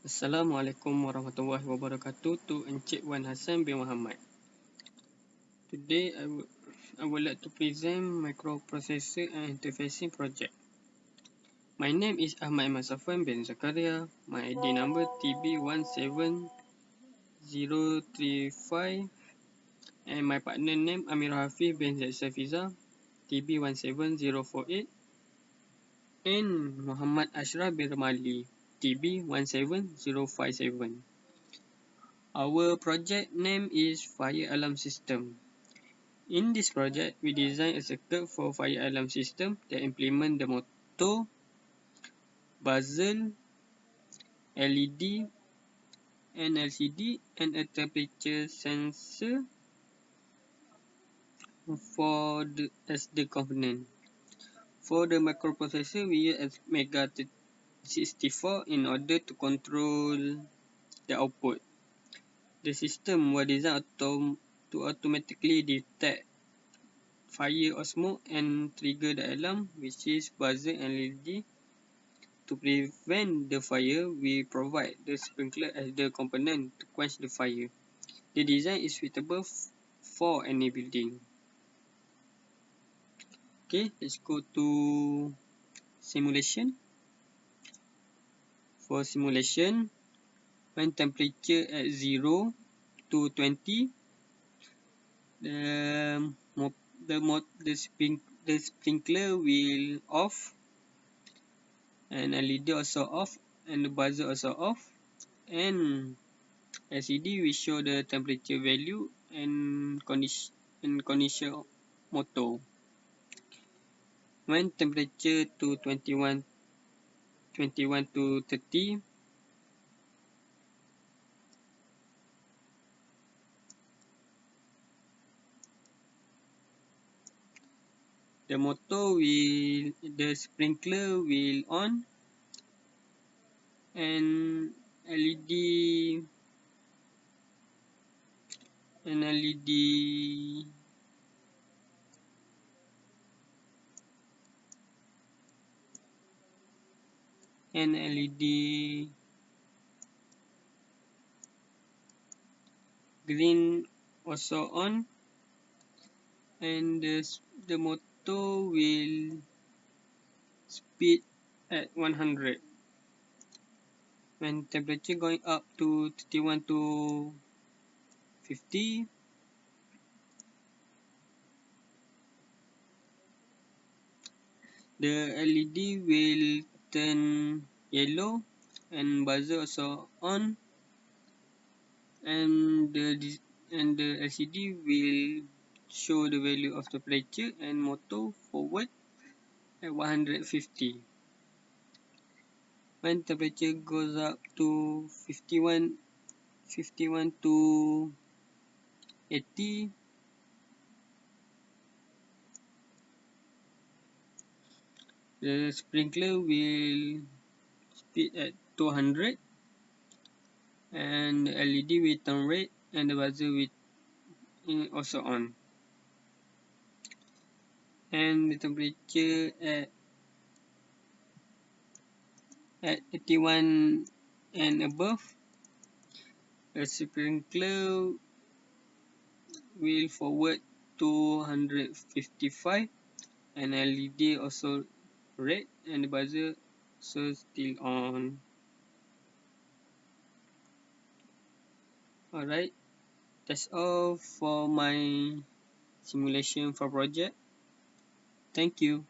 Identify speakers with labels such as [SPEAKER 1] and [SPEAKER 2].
[SPEAKER 1] Assalamualaikum warahmatullahi wabarakatuh to Encik Wan Hassan bin Muhammad. Today I would like to present microprocessor and interfacing project. My name is Ahmad Masafan bin Zakaria. My ID number TB17035 and my partner name Amir Hafiz bin Zaid Safiza TB17048 and Muhammad Ashraf bin Ramali TB17057. Our project name is Fire Alarm System. In this project, we design a circuit for fire alarm system that implement the motor, buzzer, LED, and LCD, and a temperature sensor as the component. For the microprocessor, we use Mega 64 in order to control the output. The system was designed to automatically detect fire or smoke and trigger the alarm, which is buzzer and LED. To prevent the fire, we provide the sprinkler as the component to quench the fire. The design is suitable for any building. Okay, let's go to simulation. For simulation, when temperature at 0 to 20, the sprinkler will off, and LED also off, and the buzzer also off, and LCD will show the temperature value and condition motor. When temperature to 21 to 30, the sprinkler will on, and LED green also on, and the motor will speed at 100. When temperature going up to 31 to 50, the LED will turn yellow and buzzer also on, and the LCD will show the value of temperature and motor forward at 150. When temperature goes up to 51 to 80, the sprinkler will speed at 200, and the LED will turn red, and the buzzer will also on. And the temperature at 81 and above, the sprinkler will forward to 155, and LED also red, and the buzzer also still on. Alright, that's all for my simulation for project. Thank you.